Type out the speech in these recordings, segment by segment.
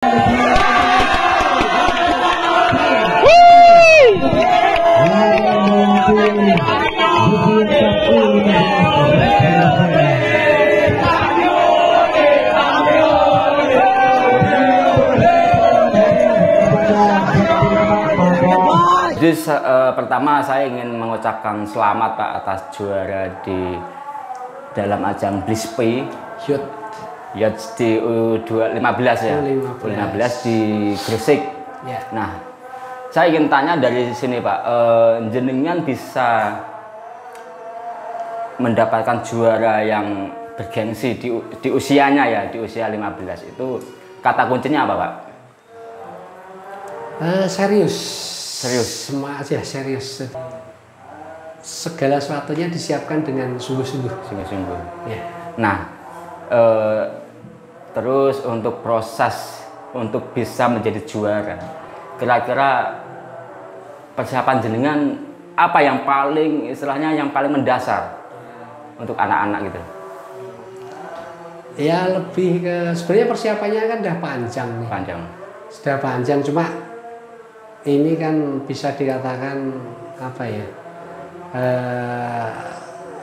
Jadi pertama saya ingin mengucapkan selamat Pak atas juara di dalam ajang BLISPI Youth di U15 ya, U15 di Gresik. Ya. Nah, saya ingin tanya dari sini Pak, jenengan bisa mendapatkan juara yang bergengsi di usianya ya, di usia 15 itu kata kuncinya apa Pak? Serius. Serius? Serius. Segala sesuatunya disiapkan dengan sungguh-sungguh. Ya. Nah, terus untuk proses untuk bisa menjadi juara, kira-kira persiapan jenengan apa yang paling istilahnya yang paling mendasar untuk anak-anak gitu? Ya lebih ke sebenarnya persiapannya kan udah panjang nih. Sudah panjang, cuma ini kan bisa dikatakan apa ya?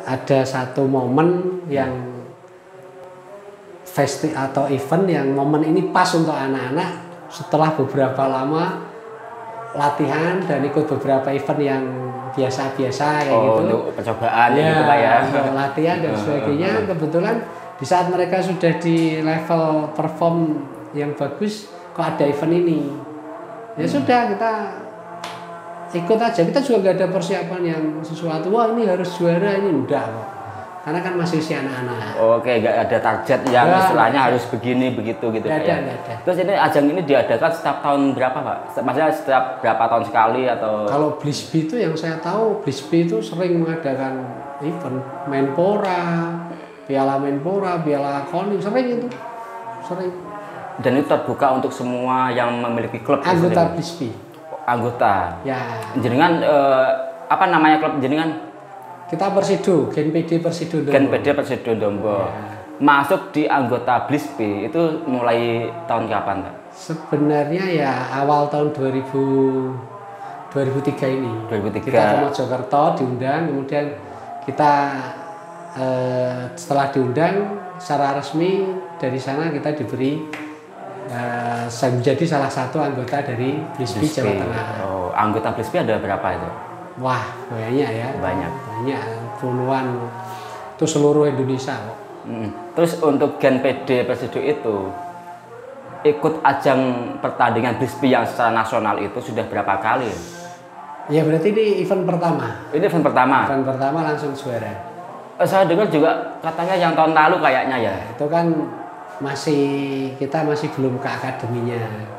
Ada satu momen yang atau event yang momen ini pas untuk anak-anak setelah beberapa lama latihan dan ikut beberapa event yang biasa-biasa kayak gitu. Untuk percobaan ya, gitu Pak ya. Untuk latihan dan sebagainya. Kebetulan di saat mereka sudah di level perform yang bagus, kok ada event ini. Ya sudah, kita ikut aja. Kita juga nggak ada persiapan yang sesuatu. Wah ini harus juara, ini enggak kok. Karena kan masih usia anak-anak. Oke, nggak ada target yang istilahnya harus begini begitu gitu Pak ya. Terus ini ajang ini diadakan setiap tahun berapa Pak? Maksudnya setiap berapa tahun sekali atau? Kalau BLISPI itu yang saya tahu, BLISPI itu sering mengadakan event Menpora, Piala Menpora, Piala Koning, sering. Dan itu terbuka untuk semua yang memiliki klub. Anggota BLISPI. Anggota. Ya. Jenengan apa namanya klub jenengan? Kita Persido, Gen PD Persido Dombo. Gen PD Persido Dombo. Ya. Masuk di anggota BLISPI itu mulai tahun kapan Pak? Sebenarnya ya awal tahun 2003 ini. 2003. Kita ke Mojokerto diundang, kemudian kita setelah diundang secara resmi dari sana kita diberi saya menjadi salah satu anggota dari BLISPI Jawa Tengah. Oh, anggota BLISPI ada berapa itu? Wah, banyak ya. Banyak, puluhan. Itu seluruh Indonesia kok. Terus untuk Gen PD Persido itu ikut ajang pertandingan BLISPI yang secara nasional itu sudah berapa kali? Ya berarti ini event pertama. Ini event pertama? Event pertama langsung juara. Saya dengar juga katanya yang tahun lalu kayaknya ya. Itu kan kita masih belum ke akademinya.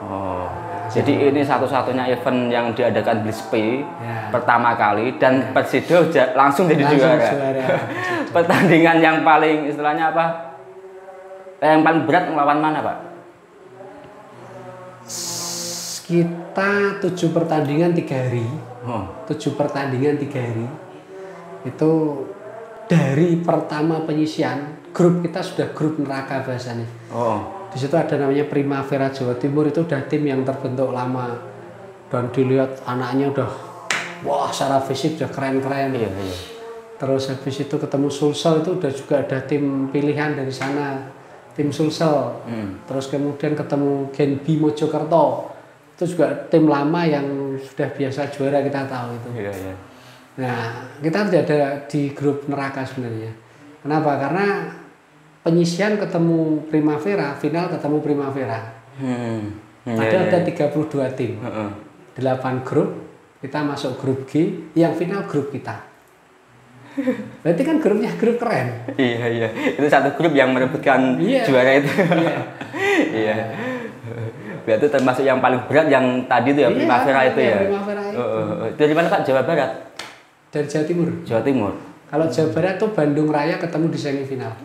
Oh, jadi ini satu-satunya event yang diadakan BLISPI pertama kali dan Persido langsung jadi juara. Pertandingan yang paling istilahnya apa? Yang paling berat melawan mana Pak? Kita 7 pertandingan 3 hari. 7 pertandingan 3 hari. Itu dari pertama penyisian, grup kita sudah grup neraka bahasanya. Di situ ada namanya Primavera Jawa Timur, itu udah tim yang terbentuk lama dan dilihat anaknya udah wah secara fisik udah keren-keren. Iya. Terus habis itu ketemu Sulsel, itu udah juga ada tim pilihan dari sana, tim Sulsel. Terus kemudian ketemu Gen B Mojokerto, itu juga tim lama yang sudah biasa juara, kita tahu itu. Iya. Nah, kita tidak ada di grup neraka sebenarnya. Kenapa? Karena penyisian ketemu Primavera, final ketemu Primavera. Ada 32 tim. 8 grup, kita masuk grup G, yang final grup kita. Berarti kan grupnya grup keren. Iya. Itu satu grup yang merebutkan juara itu. Iya. Berarti termasuk yang paling berat yang tadi itu ya, Primavera itu ya. Primavera itu. Dari mana Pak? Jawa Barat? Dari Jawa Timur. Jawa Timur. Kalau Jawa Barat tuh Bandung Raya ketemu di semifinal.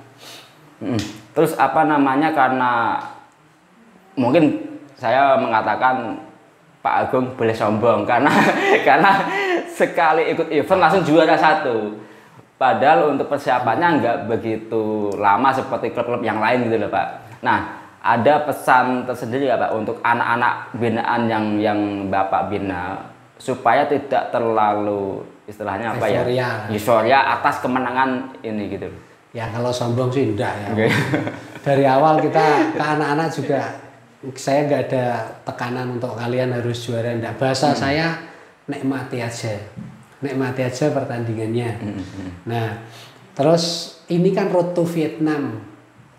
Terus apa namanya, karena mungkin saya mengatakan Pak Agung boleh sombong karena sekali ikut event langsung juara 1. Padahal untuk persiapannya nggak begitu lama seperti klub-klub yang lain gitu loh Pak. Nah, ada pesan tersendiri ya Pak untuk anak-anak binaan yang Bapak bina supaya tidak terlalu istilahnya apa ya? Euforia atas kemenangan ini gitu. Ya kalau sombong sih enggak ya. Okay. Dari awal kita ke anak-anak juga saya nggak ada tekanan untuk kalian harus juara, enggak. Bahasa saya nikmati aja. Nikmati aja pertandingannya. Nah, terus ini kan road to Vietnam,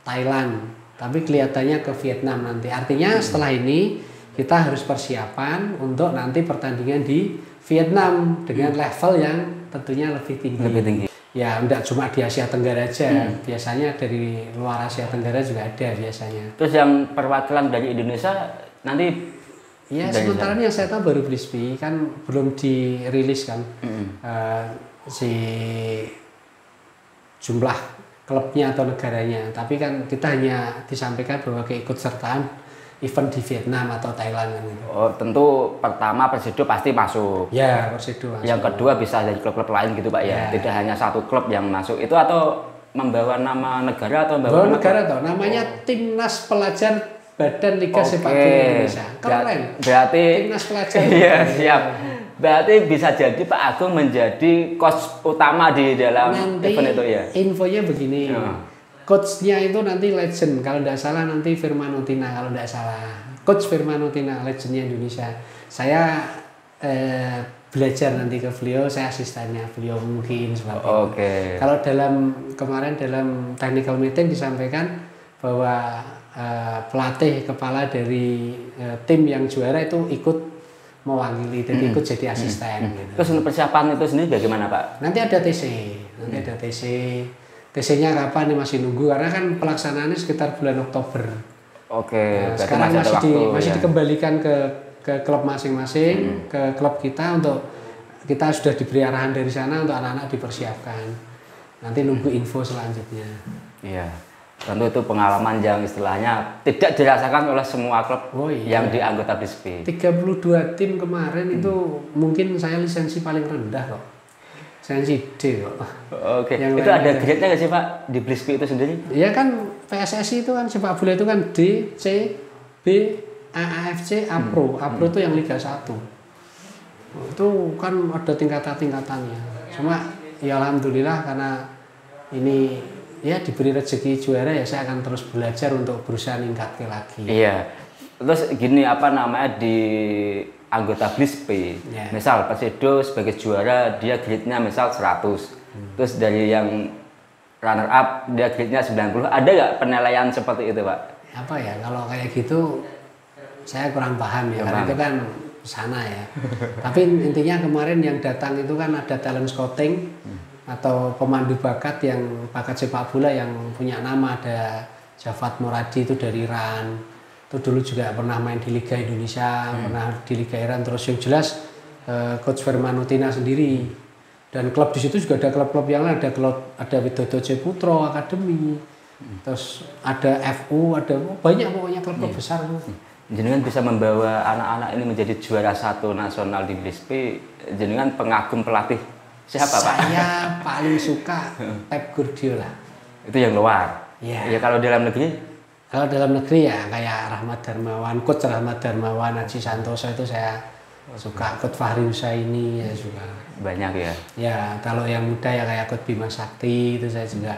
Thailand. Tapi kelihatannya ke Vietnam nanti. Artinya setelah ini kita harus persiapan untuk nanti pertandingan di Vietnam dengan level yang tentunya lebih tinggi. Lebih tinggi. Ya, enggak cuma di Asia Tenggara aja. Biasanya dari luar Asia Tenggara juga ada biasanya. Terus yang perwakilan dari Indonesia nanti? Ya, sementara ini yang saya tahu baru Blisby kan belum dirilis kan. Si jumlah klubnya atau negaranya, tapi kan kita hanya disampaikan bahwa keikutsertaan event di Vietnam atau Thailand kan gitu. Oh, tentu pertama Persido pasti masuk. Ya, Persido masuk. Yang kedua bisa dari klub-klub lain gitu Pak ya. Tidak hanya satu klub yang masuk. Itu atau membawa nama negara atau membawa nama negara toh. Namanya Timnas Pelajar Badan Liga Sepak Bola Indonesia. Keren. Berarti Timnas Pelajar. Iya, siap. Berarti bisa jadi Pak Agung menjadi coach utama di dalam nanti event itu ya? Infonya begini, coachnya itu nanti legend, kalau tidak salah nanti Firmanutina, kalau tidak salah. Coach Firmanutina, legendnya Indonesia. Saya belajar nanti ke beliau, saya asistennya beliau mungkin seperti itu. Kalau kemarin dalam technical meeting disampaikan bahwa pelatih kepala dari tim yang juara itu ikut mewakili, jadi ikut jadi asisten. Gitu. Terus untuk persiapan itu sendiri bagaimana Pak? Nanti ada TC-nya kapan nih masih nunggu karena kan pelaksanaannya sekitar bulan Oktober. Nah, sekarang masih dikembalikan ke klub masing-masing, ke klub kita untuk kita sudah diberi arahan dari sana untuk anak-anak dipersiapkan. Nanti nunggu info selanjutnya. Iya. Tentu itu pengalaman yang istilahnya tidak dirasakan oleh semua klub yang di anggota Blisby. 32 tim kemarin itu mungkin saya lisensi paling rendah kok. Lisensi D kok. Itu ada grade-nya nggak sih Pak di Blisby itu sendiri? Ya kan PSSI itu kan sepak bola itu kan D, C, B, AAFC, A-Pro. A-Pro itu yang Liga 1. Itu kan ada tingkatan-tingkatannya. Cuma ya alhamdulillah karena ini ya diberi rezeki juara ya saya akan terus belajar untuk berusaha ningkatkan lagi. Iya. Terus gini apa namanya di anggota Blisby, misal Persido sebagai juara dia grade-nya misal 100. Terus dari yang runner up dia grade-nya 90. Ada nggak penilaian seperti itu Pak? Apa ya kalau kayak gitu saya kurang paham ya karena itu kan sana ya. Tapi intinya kemarin yang datang itu kan ada talent scouting atau pemandu bakat yang bakat sepak bola yang punya nama, ada Jafat Moradi itu dari Iran, itu dulu juga pernah main di Liga Indonesia, pernah di Liga Iran. Terus yang jelas Coach Firmanutina sendiri, dan klub di situ juga ada klub-klub yang lain, ada Widodo Ceputro Academy, terus ada FU, ada banyak pokoknya klub-klub besar. Jenengan bisa membawa anak-anak ini menjadi juara 1 nasional di Blisby. Jenengan pengagum pelatih siapa Pak? Saya paling suka Pep Guardiola. Itu yang luar. Ya kalau dalam negeri? Kalau dalam negeri ya kayak Rahmat Darmawan, Coach Rahmat Darmawan, Aji Santoso itu saya suka. Coach Fahri Husaini ya juga. Banyak ya. Ya kalau yang muda ya kayak Coach Bima Sakti itu saya juga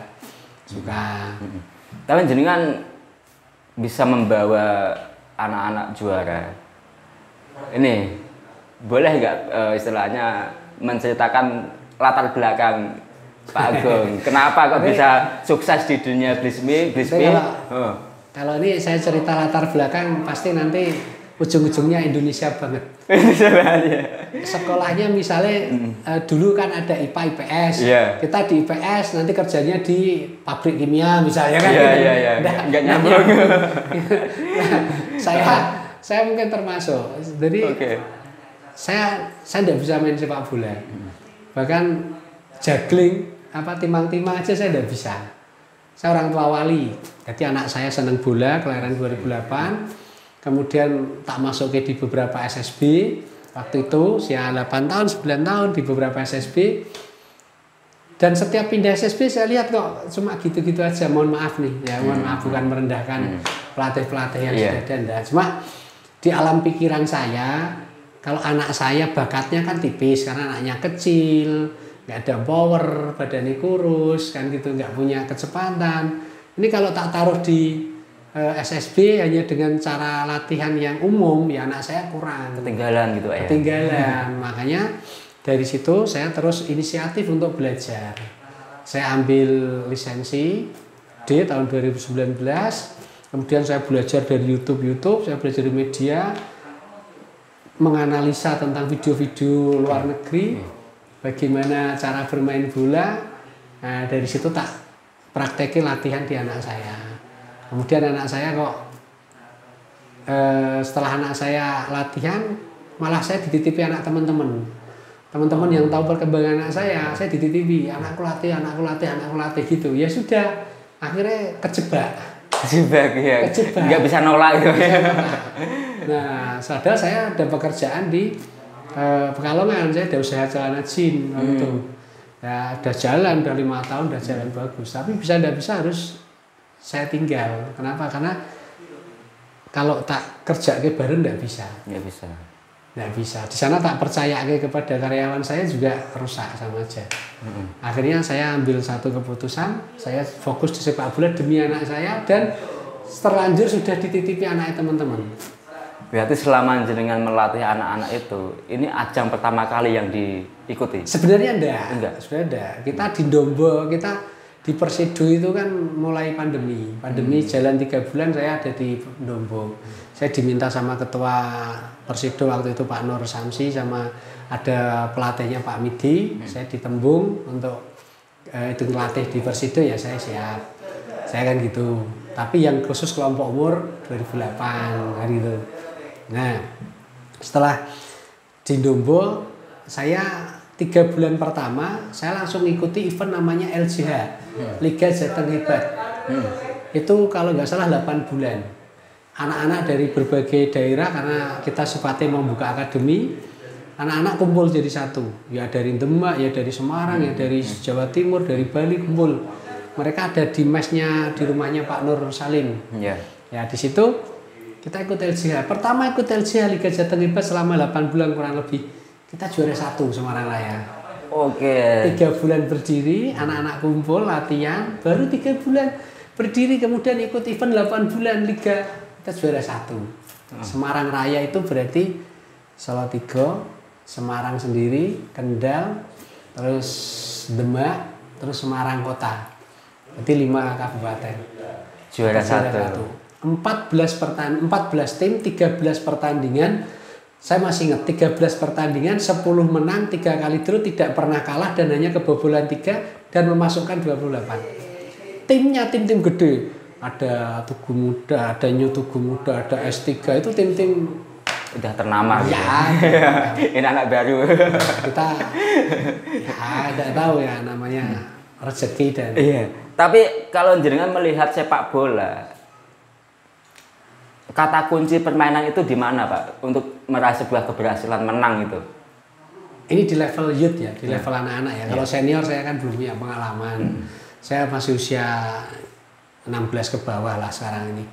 suka. Tapi jenengan bisa membawa anak-anak juara. Ini boleh nggak istilahnya menceritakan latar belakang Pak Agung, kenapa kok bisa sukses di dunia Blisby? Kalau ini saya cerita latar belakang pasti nanti ujung-ujungnya Indonesia banget. Sekolahnya misalnya dulu kan ada IPA IPS, kita di IPS nanti kerjanya di pabrik kimia misalnya kan. Nggak nyambung. Saya mungkin termasuk. Jadi saya tidak bisa main sepak bola. Bahkan juggling timang-timang aja saya tidak bisa. Saya orang tua wali. Jadi anak saya senang bola, kelahiran 2008. Kemudian tak masukin di beberapa SSB. Waktu itu usia 8 tahun, 9 tahun di beberapa SSB. Dan setiap pindah SSB saya lihat kok cuma gitu-gitu aja. Mohon maaf nih, ya mohon maaf bukan merendahkan pelatih-pelatih yang sudah ada enggak. Cuma di alam pikiran saya, kalau anak saya bakatnya kan tipis karena anaknya kecil, nggak ada power, badannya kurus kan gitu, nggak punya kecepatan. Ini kalau tak taruh di SSB hanya dengan cara latihan yang umum, ya anak saya kurang. Ketinggalan gitu ya. Ketinggalan. Makanya dari situ saya terus inisiatif untuk belajar. Saya ambil lisensi D tahun 2019. Kemudian saya belajar dari YouTube, saya belajar dari media, menganalisa tentang video-video luar negeri, bagaimana cara bermain bola. Nah, dari situ tak praktekin latihan di anak saya. Kemudian anak saya kok setelah anak saya latihan, malah saya dititipi anak teman-teman. Teman-teman yang tahu perkembangan anak saya dititipi, anakku latih gitu. Ya sudah, akhirnya kejebak ya. Nggak bisa nolak gitu. Nah, sadar saya ada pekerjaan di Pekalongan, saya ada usaha celana jin gitu. Ya, udah jalan, udah 5 tahun, udah jalan bagus. Tapi tidak bisa harus saya tinggal. Kenapa? Karena kalau tak kerja ke bareng nggak bisa. Nggak bisa. Di sana tak percaya kepada karyawan saya juga rusak sama aja. Akhirnya saya ambil satu keputusan, saya fokus di sepak bola demi anak saya dan terlanjur sudah dititipi anaknya teman-teman. Berarti selama jenengan melatih anak-anak itu, ini ajang pertama kali yang diikuti? Sebenarnya enggak. Sebenarnya enggak. Kita di Ndombo, kita di Persido itu kan mulai pandemi. Jalan 3 bulan saya ada di Ndombo. Saya diminta sama ketua Persido waktu itu Pak Nur Samsi, sama ada pelatihnya Pak Midi. Saya ditembung untuk itu ngelatih di Persido, ya saya siap. Saya kan gitu. Tapi yang khusus kelompok umur 2008 kan gitu. Nah, setelah di Ndombo, saya 3 bulan pertama saya langsung ikuti event namanya LJH, Liga Jateng Hebat. Itu kalau nggak salah 8 bulan. Anak-anak dari berbagai daerah, karena kita sifatnya membuka akademi, anak-anak kumpul jadi satu. Ya dari Demak, ya dari Semarang, ya dari Jawa Timur, dari Bali kumpul. Mereka ada di mesnya di rumahnya Pak Nur Salim. Ya di situ kita ikut LJH. Pertama ikut LJH Liga Jateng Hebat selama 8 bulan kurang lebih. Kita juara 1 Semarang Raya. Oke. 3 bulan berdiri, anak-anak kumpul latihan, baru 3 bulan berdiri kemudian ikut event 8 bulan Liga, kita juara 1. Semarang Raya itu berarti Salatiga, Semarang sendiri, Kendal, terus Demak, terus Semarang Kota. Berarti 5 kabupaten. Juara 1. 14 tim, 13 pertandingan. Saya masih ingat 13 pertandingan, 10 menang, 3 kali draw, tidak pernah kalah dan hanya kebobolan 3 dan memasukkan 28. Timnya tim-tim gede. Ada Tugu Muda, ada New Tugu Muda, ada S3, itu tim-tim udah ternama ya, gitu. Ini anak baru. Kita ya tidak tahu ya namanya rezeki dan. Iya. Tapi kalau jenengan melihat sepak bola, kata kunci permainan itu di mana, Pak? Untuk meraih sebuah keberhasilan menang itu. Ini di level youth ya, di level anak-anak ya. Kalau senior saya kan belum punya pengalaman. Saya masih usia 16 ke bawah lah sekarang ini.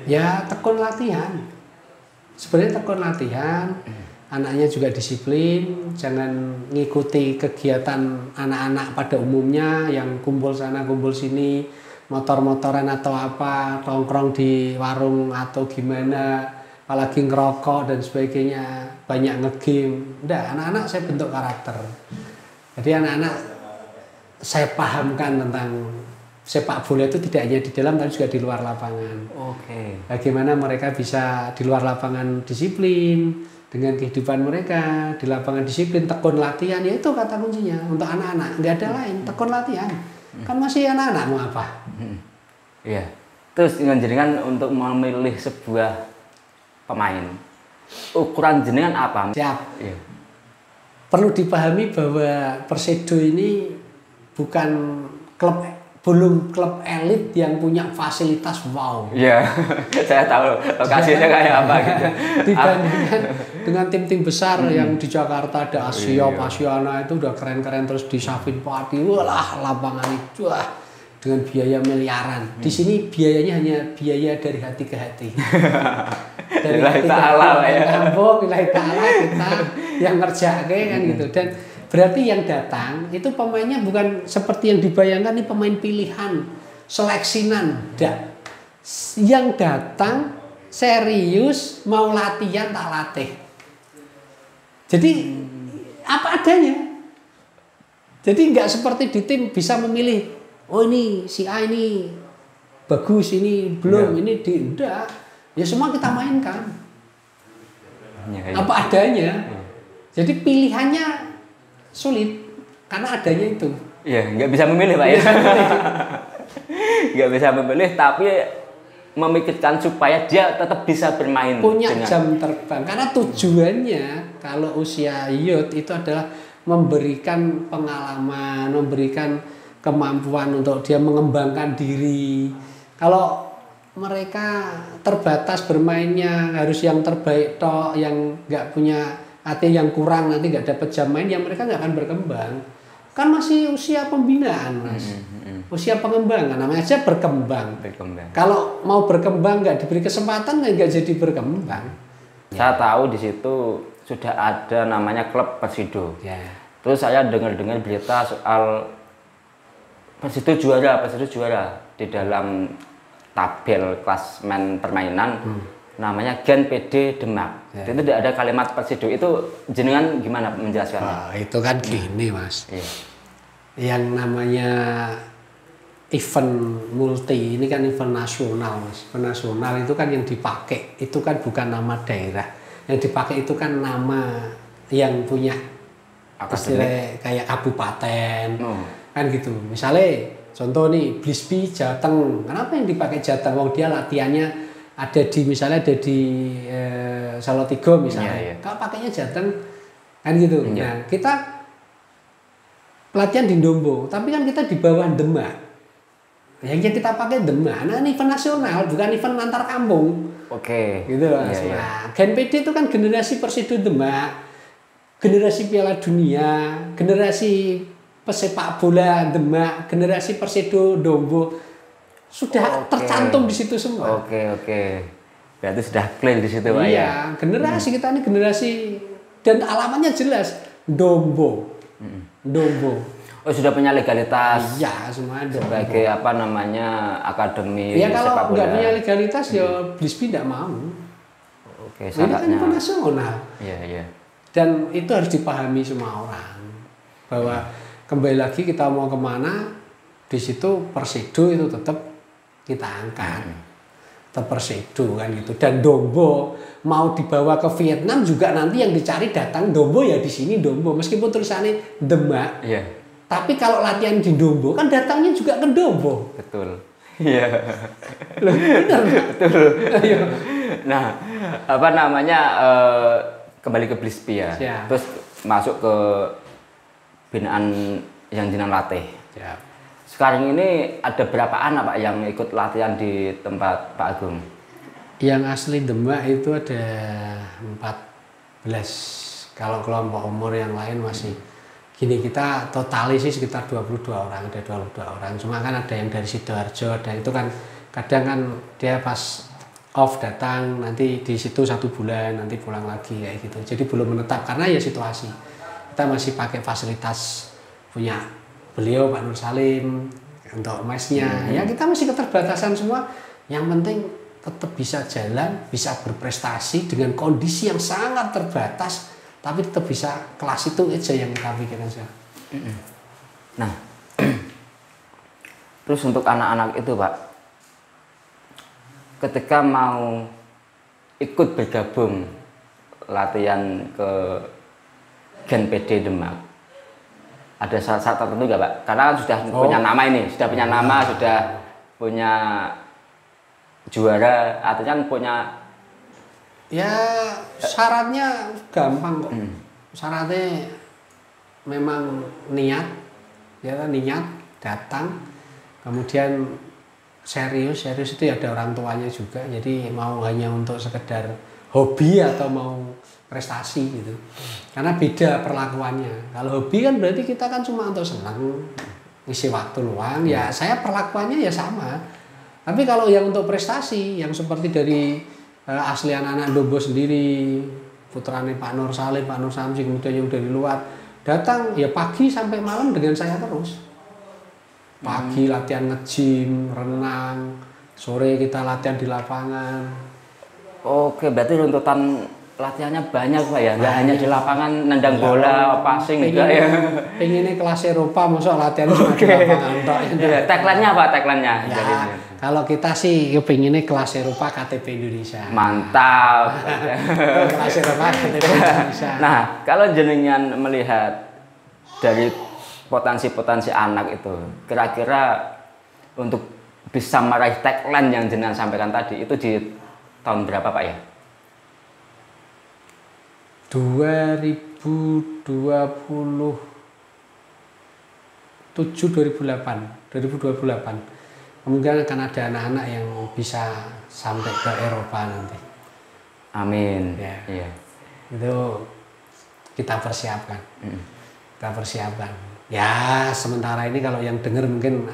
Ya tekun latihan. Sebenarnya tekun latihan. Anaknya juga disiplin, jangan ngikuti kegiatan anak-anak pada umumnya yang kumpul sana kumpul sini, motor-motoran atau apa, tongkrong di warung atau gimana, apalagi ngerokok dan sebagainya, banyak ngegame. Udah, anak-anak saya bentuk karakter. Jadi anak-anak saya pahamkan tentang sepak bola itu tidak hanya di dalam tapi juga di luar lapangan. Bagaimana mereka bisa di luar lapangan disiplin dengan kehidupan mereka, di lapangan disiplin, tekun latihan, ya itu kata kuncinya untuk anak-anak. Nggak ada lain, tekun latihan. Kan masih anak-anak mau apa? Iya. Terus jenengan untuk memilih sebuah pemain, ukuran jenengan apa? Siap. Iya. Perlu dipahami bahwa Persido ini bukan belum klub elit yang punya fasilitas wow. Iya, saya tahu lokasinya kayak apa gitu. Dibandingkan dengan tim-tim besar yang di Jakarta ada Asiop, Asiana itu udah keren-keren, terus di Safin Pati, walah lapangan itu dengan biaya miliaran. Di sini biayanya hanya biaya dari hati ke hati. Dari hati ke hati, kampung, nilai ta'ala kita yang ngerjake kan gitu. Dan berarti yang datang itu pemainnya bukan seperti yang dibayangkan, ini pemain pilihan, seleksinan, enggak. Yang datang serius mau latihan tak latih. Jadi apa adanya. Jadi nggak seperti di tim bisa memilih, oh ini si A ini bagus, ini belum, ini enggak. Ya semua kita mainkan. Ya. Apa adanya. Ya. Jadi pilihannya sulit karena adanya itu. Iya, nggak bisa memilih Pak ya. Nggak bisa memilih, tapi memikirkan supaya dia tetap bisa bermain. Punya jam terbang. Karena tujuannya kalau usia youth itu adalah memberikan pengalaman, memberikan kemampuan untuk dia mengembangkan diri. Kalau mereka terbatas bermainnya harus yang terbaik toh, yang nggak punya arti yang kurang nanti nggak dapat jam main, yang mereka nggak akan berkembang. Kan masih usia pembinaan Mas, usia pengembangan, namanya aja berkembang. Kalau mau berkembang nggak diberi kesempatan nggak jadi berkembang. Saya tahu di situ sudah ada namanya klub Persido. Ya. Terus saya dengar-dengar berita soal Persido juara di dalam tabel klasmen permainan namanya Gen PD Demak. Ya. Itu tidak ada kalimat Persido. Itu jenengan gimana menjelaskannya? Itu kan gini Mas. Ya. Yang namanya event multi ini kan event nasional Mas. Event nasional itu kan yang dipakai itu kan bukan nama daerah. Yang dipakai itu kan nama yang punya istilah kayak kabupaten. Kan gitu. Misalnya contoh nih Blispi Jateng. Kenapa yang dipakai Jateng? Wong dia latihannya ada di misalnya ada di Salatiga misalnya. Kalau pakainya Jateng kan gitu. Nah, kita pelatihan di Ndombo, tapi kan kita di bawah Demak. Yang kita pakai Demak. Nah, ini event nasional, bukan event antar kampung. Oke. Gitu loh. Nah, Gen PD itu kan generasi Persido Demak, generasi Piala Dunia, generasi pesepak bola Demak, generasi Persido Ndombo. Sudah tercantum di situ semua. Oke. Berarti sudah clear di situ, Pak ya. Iya, generasi kita ini generasi dan alamannya jelas Ndombo. Ndombo. Oh, sudah punya legalitas. Iya, semua ada. Sebagai apa namanya akademi sepak bola. Ya kalau nggak punya legalitas ya Blispi tidak mau. Oke, ini kan event nasional. Iya. Dan itu harus dipahami semua orang bahwa kembali lagi kita mau kemana, di situ Persido itu tetap kita angkat. Tetap Persido kan gitu. Dan Ndombo mau dibawa ke Vietnam juga nanti yang dicari datang Ndombo ya di sini Ndombo meskipun tulisannya Demak. Iya. Tapi kalau latihan di Ndombo kan datangnya juga ke Ndombo. Betul. Iya. Benar. Betul. Nah, apa namanya kembali ke Blispi ya. Siap. Terus masuk ke binaan yang jenengan latih. Siap. Sekarang ini ada berapa anak Pak yang ikut latihan di tempat Pak Agung? Yang asli Demak itu ada 14. Kalau kelompok umur yang lain masih gini, kita totalis sih sekitar 22 orang, ada 22 orang. Cuma kan ada yang dari Sidoarjo, ada itu kan kadang kan dia pas off datang, nanti di situ 1 bulan, nanti pulang lagi kayak gitu. Jadi belum menetap karena ya situasi. Kita masih pakai fasilitas punya beliau Pak Nur Salim untuk mesnya. Ya kita masih keterbatasan semua. Yang penting tetap bisa jalan, bisa berprestasi dengan kondisi yang sangat terbatas. Tapi tetap bisa kelas itu aja yang kita pikirkan saja. Nah, terus untuk anak-anak itu Pak, ketika mau ikut bergabung latihan ke Gen PD Demak, ada syarat tertentu nggak Pak? Karena kan sudah punya nama ini, sudah punya nama, sudah punya juara, artinya kan punya. Ya syaratnya gampang kok. Syaratnya memang niat, ya kan, niat datang, kemudian serius itu ya ada orang tuanya juga. Jadi mau hanya untuk sekedar hobi atau mau prestasi gitu. Karena beda perlakuannya. Kalau hobi kan berarti kita kan cuma untuk senang, ngisi waktu luang, ya saya perlakuannya ya sama. Tapi kalau yang untuk prestasi, yang seperti dari asli anak-anak Dombo sendiri, putrane Pak Nur Salim, Pak Nur Samsi, kemudian yang dari luar datang ya pagi sampai malam dengan saya terus. Pagi latihan nge-gym, renang, sore kita latihan di lapangan. Oke, berarti runtutan latihannya banyak Pak ya, nggak hanya di lapangan nendang bola, passing enggak ya? Pengennya kelas Eropa, masuk latihan cuma di lapangan. Tagline-nya apa tagline-nya? Ya, kalau kita sih pengennya kelas Eropa KTP Indonesia. Mantap. Kelas Eropa KTP Indonesia. Nah, kalau jenengan melihat dari potensi-potensi anak itu, kira-kira untuk bisa meraih tagline yang jenengan sampaikan tadi itu di tahun berapa Pak ya? 2027 2028 kemungkinan akan ada anak-anak yang bisa sampai ke Eropa nanti. Amin. Ya. Iya. Itu kita persiapkan. Kita persiapkan. Ya sementara ini kalau yang dengar mungkin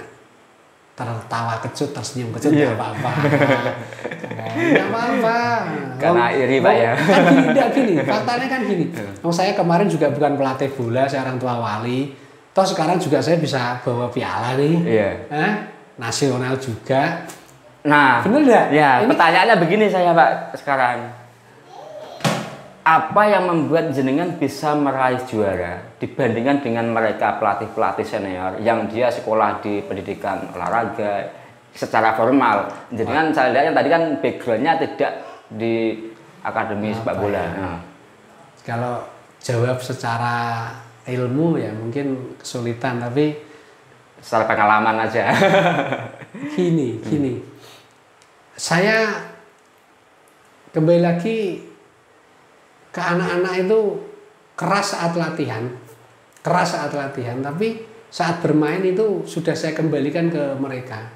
tertawa kecut, tersenyum kecut, nggak apa-apa. Nggak apa-apa. Karena iri Pak ya. Kan gini, faktanya kan gini. Saya kemarin juga bukan pelatih bola, saya orang tua wali. Toh sekarang juga saya bisa bawa piala nih. Iya. Nasional juga. Nah, bener nggak? Ya, pertanyaannya begini saya Pak sekarang. Apa yang membuat jenengan bisa meraih juara dibandingkan dengan mereka pelatih-pelatih senior yang dia sekolah di pendidikan olahraga secara formal? Jenengan saya lihat yang tadi kan backgroundnya tidak di akademi sepak bola. Nah. Kalau jawab secara ilmu ya mungkin kesulitan, tapi secara pengalaman aja. Gini. Saya kembali lagi ke anak-anak itu keras saat latihan, tapi saat bermain itu sudah saya kembalikan ke mereka.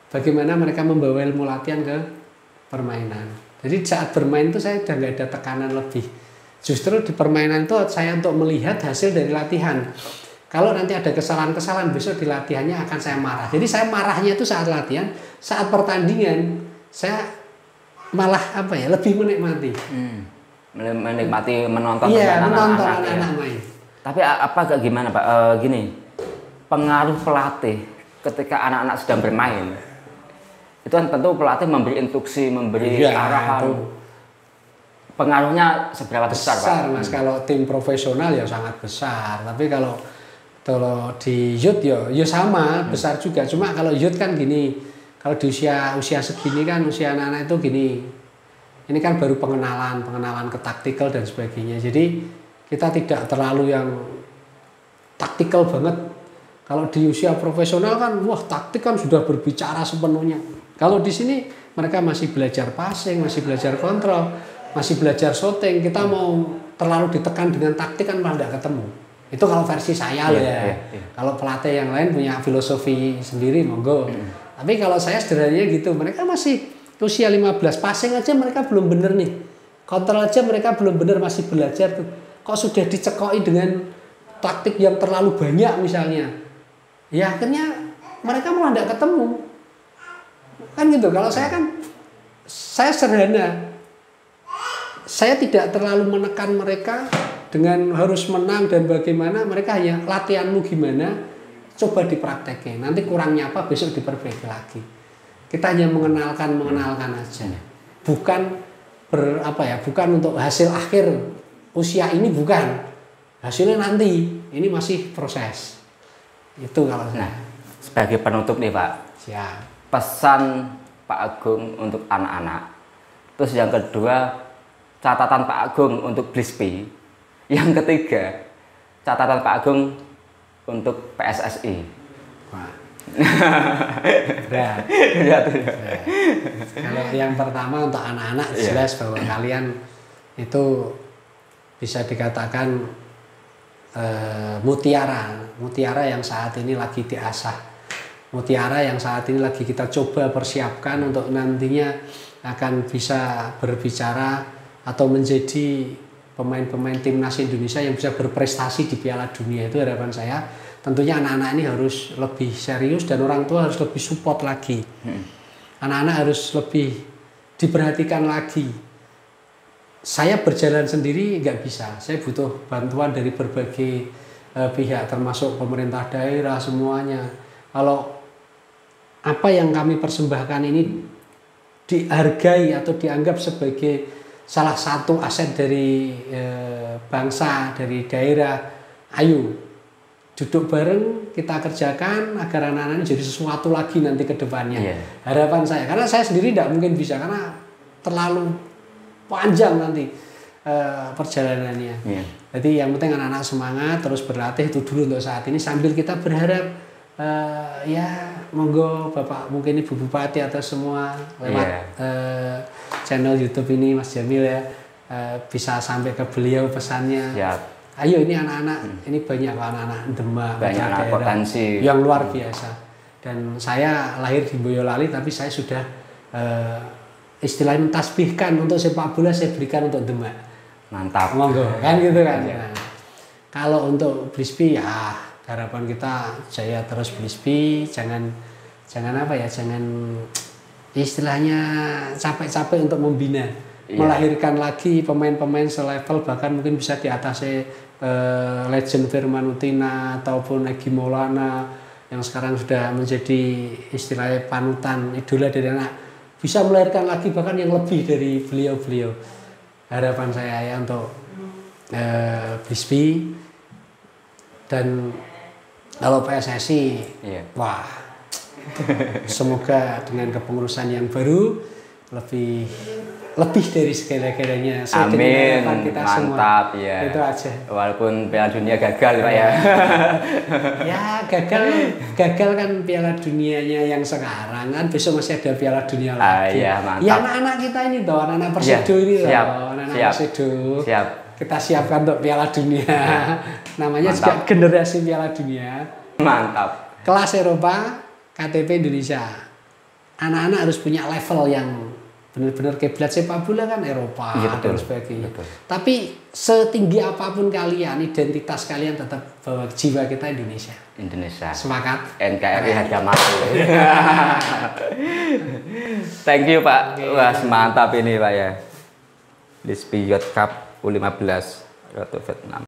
Bagaimana mereka membawa ilmu latihan ke permainan. Jadi saat bermain itu saya udah nggak ada tekanan lebih. Justru di permainan itu saya untuk melihat hasil dari latihan. Kalau nanti ada kesalahan-kesalahan besok di latihannya akan saya marah. Jadi saya marahnya itu saat latihan, saat pertandingan saya malah lebih menikmati. Menikmati menonton anak-anak main. Tapi apa gimana Pak? Gini, pengaruh pelatih ketika anak-anak sedang bermain itu kan tentu pelatih memberi instruksi, memberi arahan. Pengaruhnya seberapa besar Pak? Mas, kalau tim profesional ya sangat besar. Tapi kalau di youth ya sama besar juga. Cuma kalau youth kan gini, kalau di usia segini kan usia anak-anak itu gini. Ini kan baru pengenalan ke taktikal dan sebagainya. Jadi kita tidak terlalu yang taktikal banget. Kalau di usia profesional kan, taktik kan sudah berbicara sepenuhnya. Kalau di sini mereka masih belajar passing, masih belajar kontrol, masih belajar shooting. Kita mau terlalu ditekan dengan taktik kan malah tidak ketemu. Itu kalau versi saya loh ya. Kalau pelatih yang lain punya filosofi sendiri, monggo. Tapi kalau saya sederhananya gitu, mereka masih usia 15, passing aja mereka belum bener nih. Kontrol aja mereka belum bener, masih belajar tuh. Kok sudah dicekoi dengan taktik yang terlalu banyak misalnya. Ya akhirnya mereka malah tidak ketemu. Kan gitu. Kalau saya sederhana. Saya tidak terlalu menekan mereka dengan harus menang dan bagaimana. Mereka hanya latihanmu gimana, coba dipraktekin. Nanti kurangnya apa besok diperbaiki lagi. Kita hanya mengenalkan aja. Bukan bukan untuk hasil akhir usia ini, bukan. Hasilnya nanti. Ini masih proses. Itu kalau saya. Sebagai penutup nih Pak. Siap. Pesan Pak Agung untuk anak-anak. Terus yang kedua, catatan Pak Agung untuk Blispi. Yang ketiga, catatan Pak Agung untuk PSSI. Wah. Berat. Kalau yang pertama untuk anak-anak jelas bahwa kalian itu bisa dikatakan mutiara yang saat ini lagi diasah, mutiara yang saat ini lagi kita coba persiapkan untuk nantinya akan bisa berbicara atau menjadi pemain-pemain timnas Indonesia yang bisa berprestasi di Piala Dunia. Itu harapan saya. tentunya anak-anak ini harus lebih serius dan orang tua harus lebih support lagi. Anak-anak harus lebih diperhatikan lagi. Saya berjalan sendiri nggak bisa, saya butuh bantuan dari berbagai pihak termasuk pemerintah daerah semuanya. Kalau apa yang kami persembahkan ini dihargai atau dianggap sebagai salah satu aset dari bangsa, dari daerah, ayo duduk bareng kita kerjakan agar anak-anak ini jadi sesuatu lagi nanti ke depannya. Harapan saya, karena saya sendiri tidak mungkin bisa karena terlalu panjang nanti perjalanannya. Jadi yang penting anak-anak semangat terus berlatih itu dulu untuk saat ini, sambil kita berharap ya monggo Bapak mungkin Ibu Bupati atau semua lewat channel YouTube ini Mas Jamil ya bisa sampai ke beliau pesannya. Ayo ini anak-anak ini banyak anak-anak Demak, banyak anak potensi yang luar biasa. Dan saya lahir di Boyolali tapi saya sudah istilahnya tasbihkan untuk sepak bola saya berikan untuk Demak. Mantap. Monggo kan gitu kan. Nah, kalau untuk Blispi ya harapan kita jaya terus Blispi, jangan apa ya, jangan istilahnya capek-capek untuk membina, melahirkan lagi pemain-pemain selevel bahkan mungkin bisa di atas legend Firman Utina ataupun Egy Maulana yang sekarang sudah menjadi istilahnya panutan idola dari anak, bisa melahirkan lagi bahkan yang lebih dari beliau-beliau. Harapan saya ya untuk Blispi. Dan kalau PSSI, wah, semoga dengan kepengurusan yang baru lebih dari segala-galanya. Amin, kita mantap semua. Ya. Itu aja. Walaupun Piala Dunia gagal Pak ya. Ya gagal kan Piala Dunianya yang sekarang kan, besok masih ada Piala Dunia lagi. Mantap. Ya anak-anak kita ini toh, anak-anak Persido ini toh, anak-anak Persido. Kita siapkan untuk Piala Dunia. Namanya mantap. Juga generasi Piala Dunia. Mantap. Kelas Eropa, KTP Indonesia. Anak-anak harus punya level yang benar-benar kiblat sepak bola kan Eropa dan sebagainya. Tapi setinggi apapun kalian, identitas kalian tetap bahwa jiwa kita Indonesia. Semangat. NKRI harga mati. Thank you Pak. Wah mantap ini Pak ya. Blispi Youth Cup U15 Ratu Vietnam.